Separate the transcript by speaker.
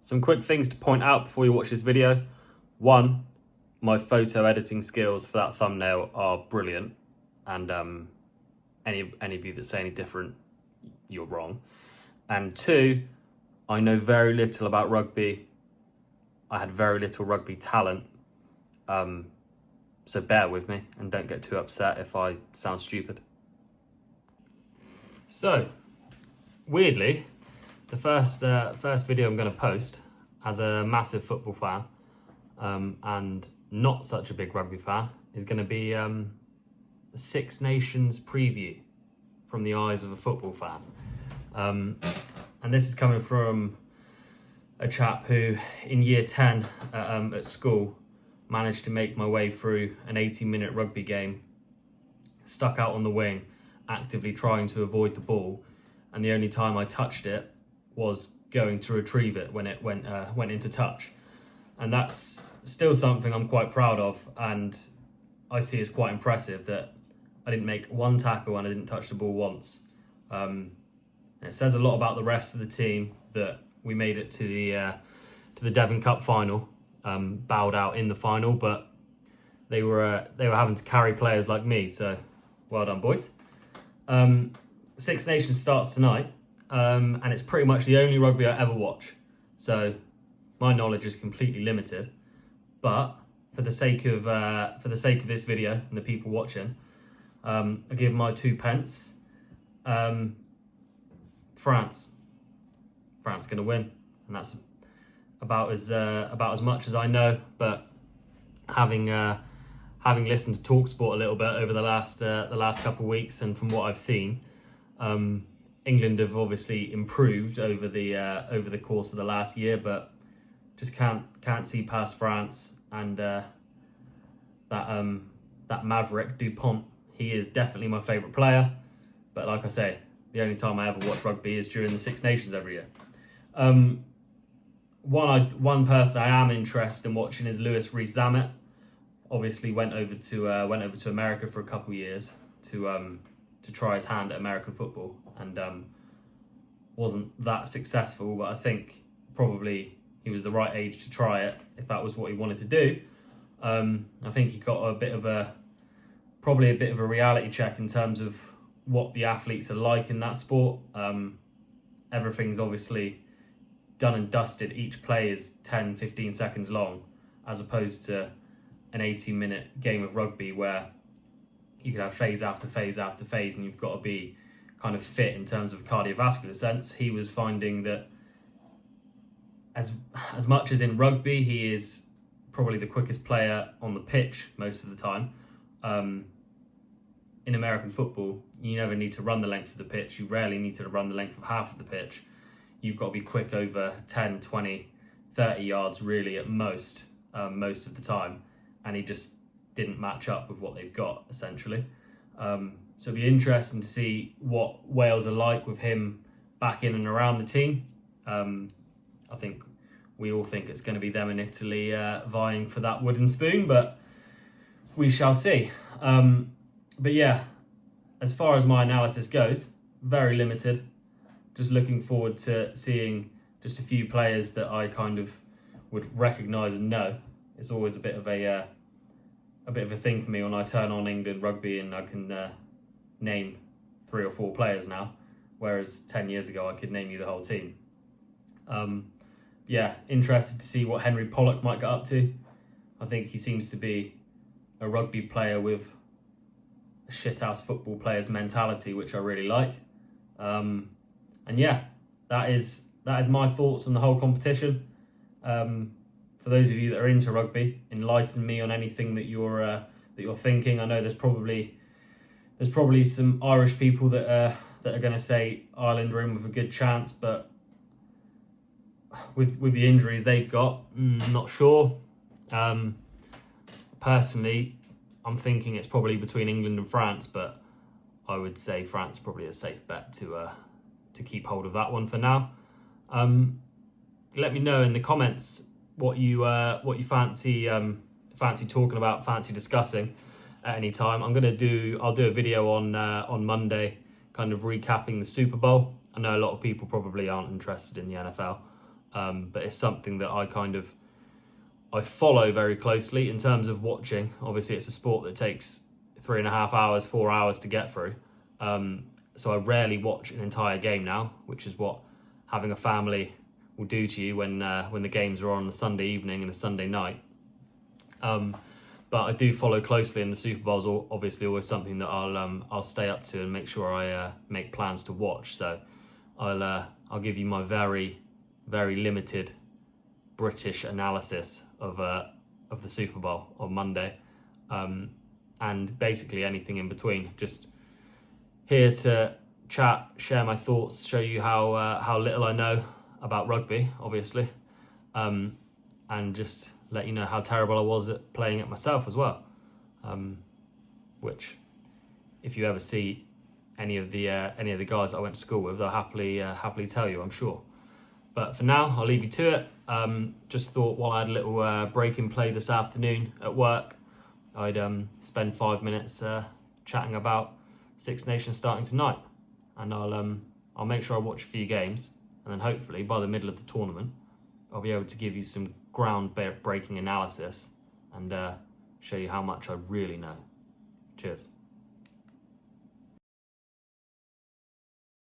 Speaker 1: Some quick things to point out before you watch this video. One, my photo editing skills for that thumbnail are brilliant, and any of you that say any different, you're wrong. And two, I know very little about rugby. I had very little rugby talent, so bear with me and don't get too upset if I sound stupid. So, weirdly, the first video I'm going to post as a massive football fan and not such a big rugby fan is going to be a Six Nations preview from the eyes of a football fan. And this is coming from a chap who, in year 10 at school, managed to make my way through an 80-minute rugby game, stuck out on the wing, actively trying to avoid the ball, and the only time I touched it was going to retrieve it when it went into touch. And that's still something I'm quite proud of, and I see as quite impressive that I didn't make one tackle and I didn't touch the ball once. It says a lot about the rest of the team that we made it to the Devon Cup final, bowed out in the final, but they were having to carry players like me. So well done, boys. Six Nations starts tonight, and it's pretty much the only rugby I ever watch. So my knowledge is completely limited. But for the sake of this video and the people watching, I give my 2 pence. France going to win, and that's about as much as I know. But having listened to TalkSport a little bit over the last couple of weeks, and from what I've seen, England have obviously improved over the course of the last year, but just can't see past France and that Maverick Dupont. He is definitely my favourite player, but like I say, the only time I ever watch rugby is during the Six Nations every year. One person I am interested in watching is Louis Rees-Zammit. Obviously went over to America for a couple of years to try his hand at American football, and wasn't that successful. But I think probably he was the right age to try it if that was what he wanted to do. I think he got probably a bit of a reality check in terms of what the athletes are like in that sport. Everything's obviously done and dusted. Each play is 10-15 seconds long, as opposed to an 80-minute game of rugby where you could have phase after phase after phase, and you've got to be kind of fit in terms of cardiovascular sense. He was finding that as much as in rugby, he is probably the quickest player on the pitch most of the time. In American football, you never need to run the length of the pitch. You rarely need to run the length of half of the pitch. You've got to be quick over 10, 20, 30 yards really at most of the time. And he just didn't match up with what they've got, essentially. So it'll be interesting to see what Wales are like with him back in and around the team. I think we all think it's going to be them in Italy vying for that wooden spoon, but we shall see. But yeah, as far as my analysis goes, very limited. Just looking forward to seeing just a few players that I kind of would recognise and know. It's always a bit of a thing for me when I turn on England rugby and I can name 3 or 4 players now, whereas 10 years ago I could name you the whole team. Yeah, interested to see what Henry Pollock might get up to. I think he seems to be a rugby player with a shithouse football player's mentality, which I really like. And yeah, that is my thoughts on the whole competition. For those of you that are into rugby, enlighten me on anything that you're thinking. I know there's probably some Irish people that are going to say Ireland are in with a good chance, but with the injuries they've got, I'm not sure. Personally, I'm thinking it's probably between England and France, but I would say France is probably a safe bet to keep hold of that one for now. Let me know in the comments what you fancy talking about, fancy discussing at any time. I'll do a video on Monday, kind of recapping the Super Bowl. I know a lot of people probably aren't interested in the NFL, but it's something that I follow very closely in terms of watching. Obviously, it's a sport that takes 3.5 hours, 4 hours to get through. So I rarely watch an entire game now, which is what having a family will do to you when the games are on a Sunday evening and a Sunday night. But I do follow closely, and the Super Bowl is obviously always something that I'll stay up to and make sure I make plans to watch. So I'll give you my very, very limited British analysis of the Super Bowl on Monday, and basically anything in between. Just here to chat, share my thoughts, show you how little I know about rugby, obviously, and just let you know how terrible I was at playing it myself as well. Which, if you ever see any of the guys that I went to school with, they'll happily tell you, I'm sure. But for now, I'll leave you to it. Just thought while I had a little break in play this afternoon at work, I'd spend 5 minutes chatting about Six Nations starting tonight, and I'll make sure I watch a few games, and then hopefully by the middle of the tournament, I'll be able to give you some ground-breaking analysis and show you how much I really know. Cheers.